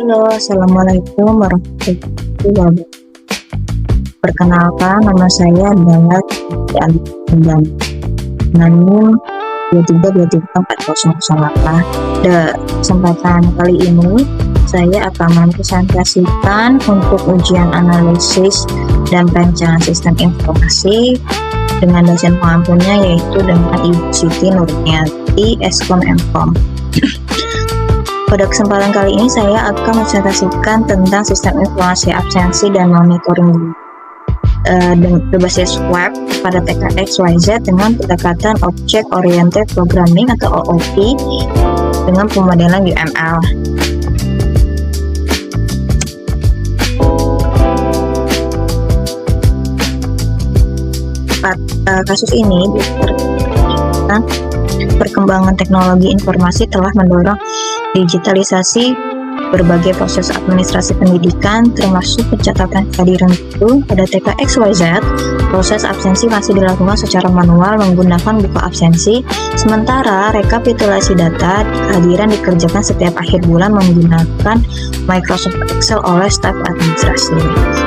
Halo, Assalamualaikum warahmatullahi wabarakatuh. Perkenalkan, nama saya adalah Ali dan NIM 23234008. Pada kesempatan kali ini, saya akan mempresentasikan untuk ujian analisis dan perencanaan sistem informasi dengan dosen pengampunya, yaitu dengan Ibu Siti Nurniati, Eskom M.Com. Pada kesempatan kali ini saya akan mempresentasikan tentang sistem informasi absensi dan monitoring berbasis web pada TKXYZ dengan pendekatan Object Oriented Programming atau OOP dengan pemodelan UML. Pada kasus ini perkembangan teknologi informasi telah mendorong digitalisasi berbagai proses administrasi pendidikan, termasuk pencatatan kehadiran guru. Pada TKXYZ, proses absensi masih dilakukan secara manual menggunakan buku absensi, sementara rekapitulasi data kehadiran dikerjakan setiap akhir bulan menggunakan Microsoft Excel oleh staf administrasi.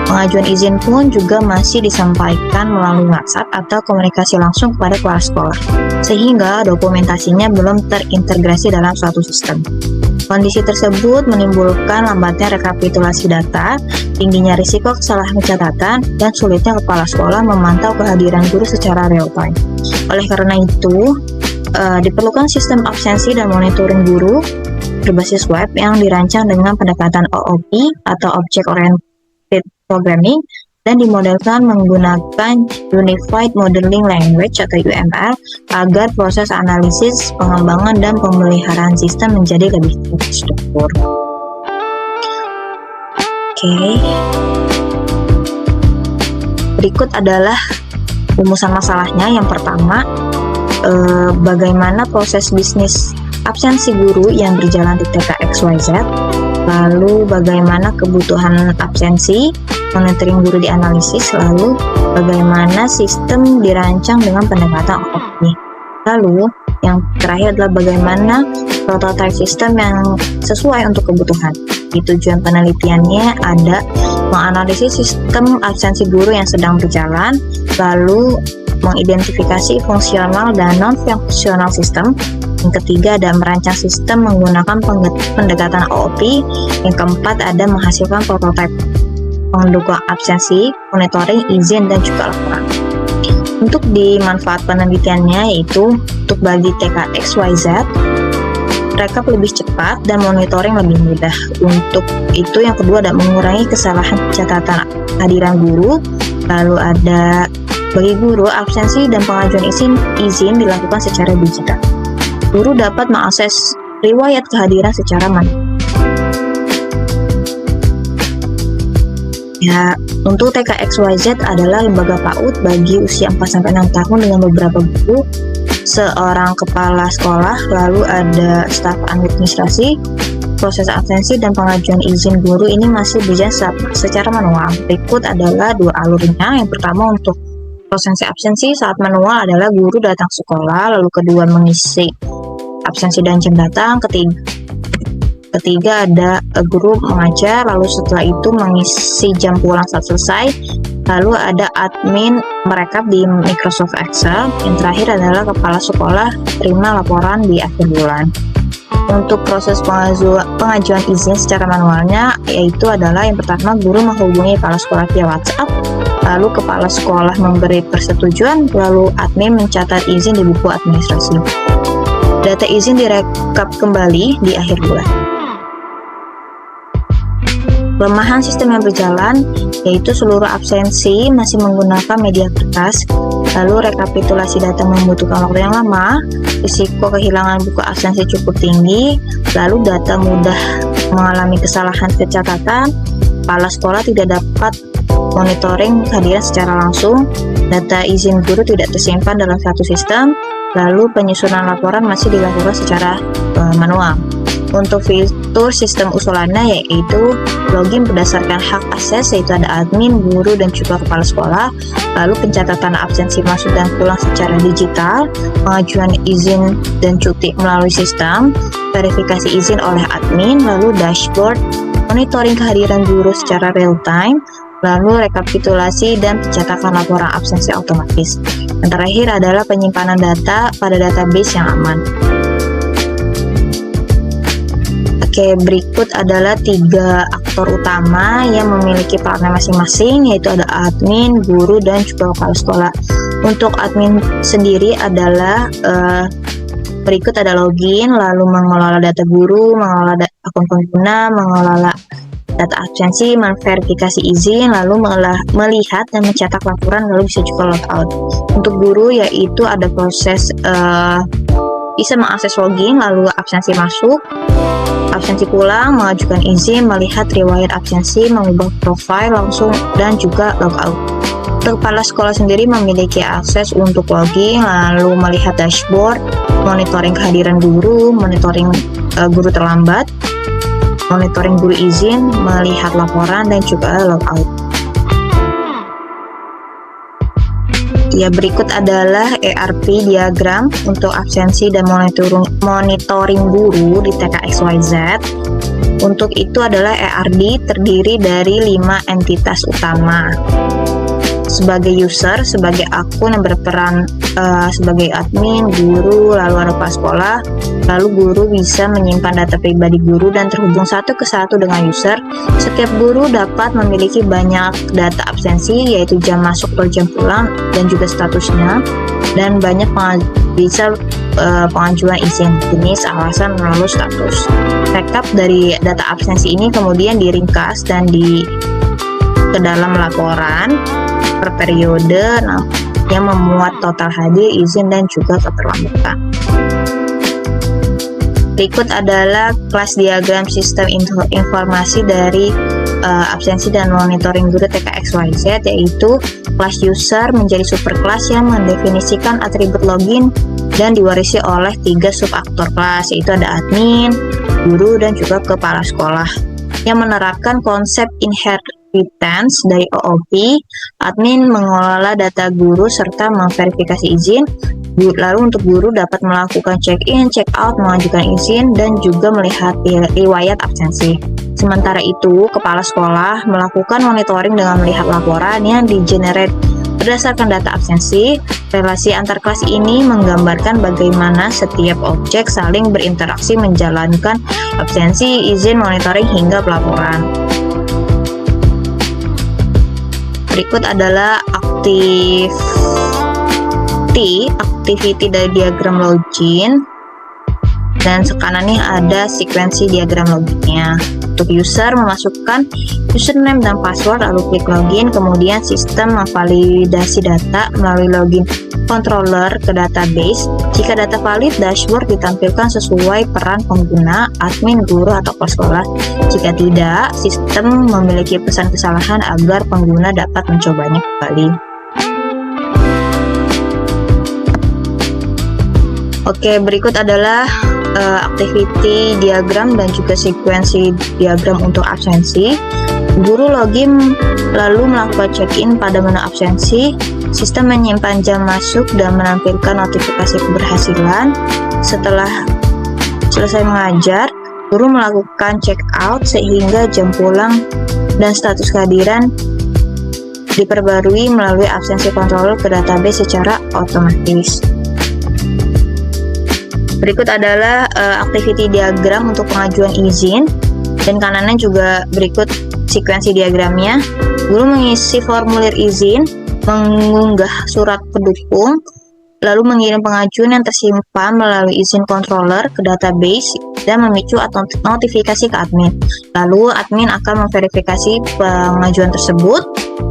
Pengajuan izin pun juga masih disampaikan melalui WhatsApp atau komunikasi langsung kepada kepala sekolah, sehingga dokumentasinya belum terintegrasi dalam suatu sistem. Kondisi tersebut menimbulkan lambatnya rekapitulasi data, tingginya risiko kesalahan catatan, dan sulitnya kepala sekolah memantau kehadiran guru secara real time. Oleh karena itu, diperlukan sistem absensi dan monitoring guru berbasis web yang dirancang dengan pendekatan OOP atau Object Oriented Programming dan dimodelkan menggunakan Unified Modeling Language atau UML agar proses analisis, pengembangan, dan pemeliharaan sistem menjadi lebih terstruktur. Berikut adalah rumusan masalahnya. Yang pertama, bagaimana proses bisnis absensi guru yang berjalan di TKXYZ, lalu bagaimana kebutuhan absensi, monitoring guru dianalisis, lalu bagaimana sistem dirancang dengan pendekatan OOP. Lalu yang terakhir adalah bagaimana prototype sistem yang sesuai untuk kebutuhan. Tujuan penelitiannya ada menganalisis sistem absensi guru yang sedang berjalan, lalu mengidentifikasi fungsional dan non-fungsional sistem. Yang ketiga ada merancang sistem menggunakan pendekatan OOP. Yang keempat ada menghasilkan prototipe pendukung absensi, monitoring, izin, dan juga laporan. Untuk dimanfaat penelitiannya yaitu untuk bagi TKXYZ, rekap lebih cepat dan monitoring lebih mudah. Untuk itu yang kedua ada mengurangi kesalahan catatan kehadiran guru. Lalu ada bagi guru, absensi dan pengajuan izin dilakukan secara digital. Guru dapat mengakses riwayat kehadiran secara manual. Ya, untuk TKXYZ adalah lembaga PAUD bagi usia 4-6 tahun dengan beberapa guru, seorang kepala sekolah, lalu ada staf administrasi. Proses absensi dan pengajuan izin guru ini masih berjalan secara manual. Berikut adalah dua alurnya. Yang pertama untuk proses absensi saat manual adalah guru datang sekolah, lalu kedua mengisi absensi dan jam datang, ketiga ada guru mengajar, lalu setelah itu mengisi jam pulang saat selesai, lalu ada admin merekap di Microsoft Excel, yang terakhir adalah kepala sekolah terima laporan di akhir bulan. Untuk proses pengajuan izin secara manualnya yaitu adalah yang pertama guru menghubungi kepala sekolah via WhatsApp, lalu kepala sekolah memberi persetujuan, lalu admin mencatat izin di buku administrasi. Data izin direkap kembali di akhir bulan. Kelemahan sistem yang berjalan yaitu seluruh absensi masih menggunakan media kertas, lalu rekapitulasi data membutuhkan waktu yang lama, risiko kehilangan buku absensi cukup tinggi, lalu data mudah mengalami kesalahan kecatatan, kepala sekolah tidak dapat monitoring kehadiran secara langsung, data izin guru tidak tersimpan dalam satu sistem, lalu penyusunan laporan masih dilakukan secara manual. Untuk fitur sistem usulannya yaitu login berdasarkan hak akses, yaitu ada admin, guru, dan juga kepala sekolah, lalu pencatatan absensi masuk dan pulang secara digital, pengajuan izin dan cuti melalui sistem, verifikasi izin oleh admin, lalu dashboard, monitoring kehadiran guru secara real time, lalu rekapitulasi dan pencetakan laporan absensi otomatis. Yang terakhir adalah penyimpanan data pada database yang aman. Oke, berikut adalah 3 aktor utama yang memiliki peran masing-masing, yaitu ada admin, guru, dan juga kepala sekolah. Untuk admin sendiri adalah berikut ada login, lalu mengelola data guru, mengelola akun pengguna, mengelola data absensi, memverifikasi izin, lalu melihat dan mencetak laporan, lalu bisa juga logout. Untuk guru yaitu ada proses bisa mengakses login, lalu absensi masuk, absensi pulang, mengajukan izin, melihat riwayat absensi, mengubah profil langsung, dan juga logout. Kepala sekolah sendiri memiliki akses untuk login, lalu melihat dashboard, monitoring kehadiran guru, monitoring guru terlambat, monitoring guru izin, melihat laporan, dan juga logout. Ya, berikut adalah ERP diagram untuk absensi dan monitoring guru di TKXYZ. Untuk itu adalah ERD terdiri dari 5 entitas utama. Sebagai user, sebagai akun yang berperan sebagai admin, guru, lalu ada kepala sekolah, lalu guru bisa menyimpan data pribadi guru dan terhubung satu ke satu dengan user. Setiap guru dapat memiliki banyak data absensi, yaitu jam masuk atau jam pulang, dan juga statusnya, dan banyak pengajuan izin, jenis, alasan, lalu status. Rekap dari data absensi ini kemudian diringkas dan ke dalam laporan per periode yang memuat total hadir, izin, dan juga keterlambatan. Berikut adalah kelas diagram sistem informasi dari absensi dan monitoring guru TKXYZ, yaitu kelas user menjadi superkelas yang mendefinisikan atribut login dan diwarisi oleh 3 subaktor kelas, yaitu ada admin, guru, dan juga kepala sekolah, yang menerapkan konsep inheritance dari OOP. Admin mengelola data guru serta memverifikasi izin, lalu untuk guru dapat melakukan check-in, check-out, mengajukan izin, dan juga melihat riwayat absensi. Sementara itu, kepala sekolah melakukan monitoring dengan melihat laporan yang di-generate berdasarkan data absensi. Relasi antar kelas ini menggambarkan bagaimana setiap objek saling berinteraksi menjalankan absensi, izin, monitoring, hingga pelaporan. Berikut adalah activity dari diagram login, dan sekanannya ada sekuensi diagram loginnya. Untuk user memasukkan username dan password, lalu klik login, kemudian sistem memvalidasi data melalui login controller ke database. Jika data valid, dashboard ditampilkan sesuai peran pengguna, admin, guru, atau kepala sekolah. Jika tidak, sistem memiliki pesan kesalahan agar pengguna dapat mencobanya kembali. Oke, berikut adalah activity diagram dan juga sekuensi diagram untuk absensi. Guru login lalu melakukan check-in pada menu absensi. Sistem menyimpan jam masuk dan menampilkan notifikasi keberhasilan. Setelah selesai mengajar, guru melakukan check-out sehingga jam pulang dan status kehadiran diperbarui melalui absensi controller ke database secara otomatis. Berikut adalah activity diagram untuk pengajuan izin, dan kanannya juga berikut sekuensi diagramnya. Guru mengisi formulir izin, mengunggah surat pendukung, lalu mengirim pengajuan yang tersimpan melalui izin controller ke database dan memicu atau notifikasi ke admin. Lalu admin akan memverifikasi pengajuan tersebut.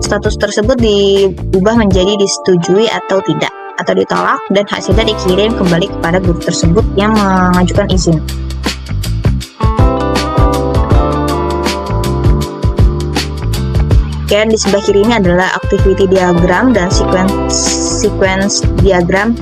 Status tersebut diubah menjadi disetujui atau tidak, atau ditolak, dan hasilnya dikirim kembali kepada guru tersebut yang mengajukan izin. Oke, di sebelah kiri ini adalah activity diagram dan sequence diagram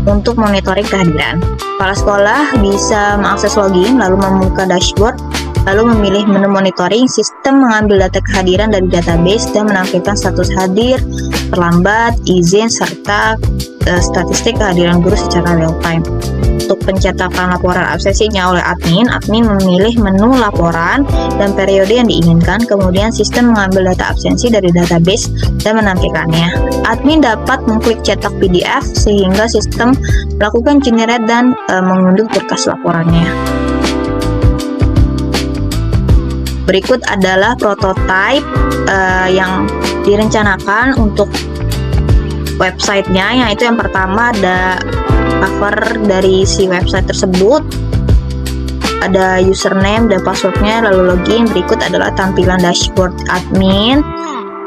untuk monitoring kehadiran. Kepala sekolah bisa mengakses login lalu membuka dashboard lalu memilih menu monitoring. Sistem mengambil data kehadiran dari database dan menampilkan status hadir, terlambat, izin, serta statistik kehadiran guru secara real time. Untuk pencetakan laporan absensinya oleh admin memilih menu laporan dan periode yang diinginkan, kemudian sistem mengambil data absensi dari database dan menampilkannya. Admin dapat mengklik cetak PDF sehingga sistem melakukan generate dan mengunduh berkas laporannya. Berikut adalah prototipe yang direncanakan untuk websitenya, yaitu yang pertama ada cover dari si website tersebut, ada username dan passwordnya, lalu login. Berikut adalah tampilan dashboard admin,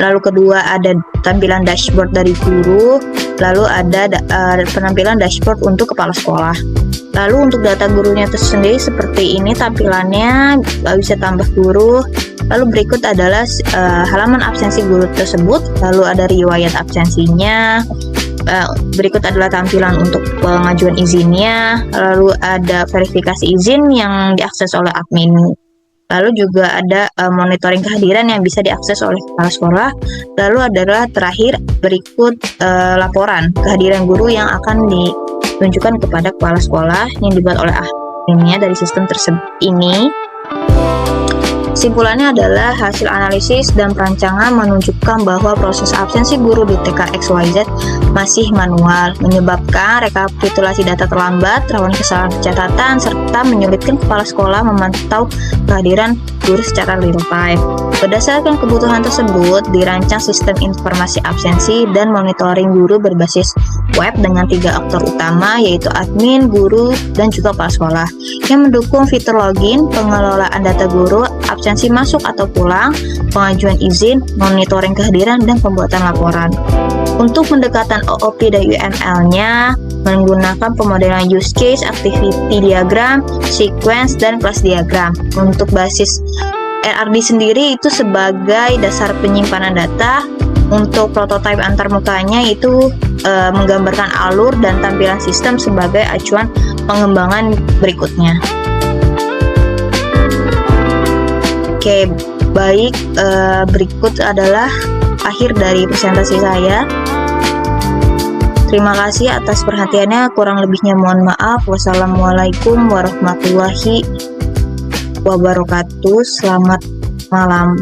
lalu kedua ada tampilan dashboard dari guru, lalu ada penampilan dashboard untuk kepala sekolah. Lalu untuk data gurunya tersendiri seperti ini tampilannya, bisa tambah guru. Lalu berikut adalah halaman absensi guru tersebut, lalu ada riwayat absensinya. Berikut adalah tampilan untuk pengajuan izinnya, lalu ada verifikasi izin yang diakses oleh admin. Lalu juga ada monitoring kehadiran yang bisa diakses oleh kepala sekolah. Lalu adalah terakhir berikut laporan kehadiran guru yang akan ditunjukkan kepada kepala sekolah yang dibuat oleh adminnya dari sistem tersebut ini. Kesimpulannya adalah hasil analisis dan perancangan menunjukkan bahwa proses absensi guru di TK XYZ masih manual, menyebabkan rekapitulasi data terlambat, rawan kesalahan pencatatan, serta menyulitkan kepala sekolah memantau kehadiran guru secara real time. Berdasarkan kebutuhan tersebut, dirancang sistem informasi absensi dan monitoring guru berbasis web dengan 3 aktor utama, yaitu admin, guru, dan juga kepala sekolah, yang mendukung fitur login, pengelolaan data guru, absensi masuk atau pulang, pengajuan izin, monitoring kehadiran, dan pembuatan laporan. Untuk pendekatan OOP dan UML-nya menggunakan pemodelan use case, activity diagram, sequence, dan class diagram. Untuk basis RRD sendiri itu sebagai dasar penyimpanan data. Untuk prototipe antarmukanya itu menggambarkan alur dan tampilan sistem sebagai acuan pengembangan berikutnya. Oke, baik, berikut adalah akhir dari presentasi saya. Terima kasih atas perhatiannya, kurang lebihnya mohon maaf. Wassalamualaikum warahmatullahi wabarakatuh. Selamat malam.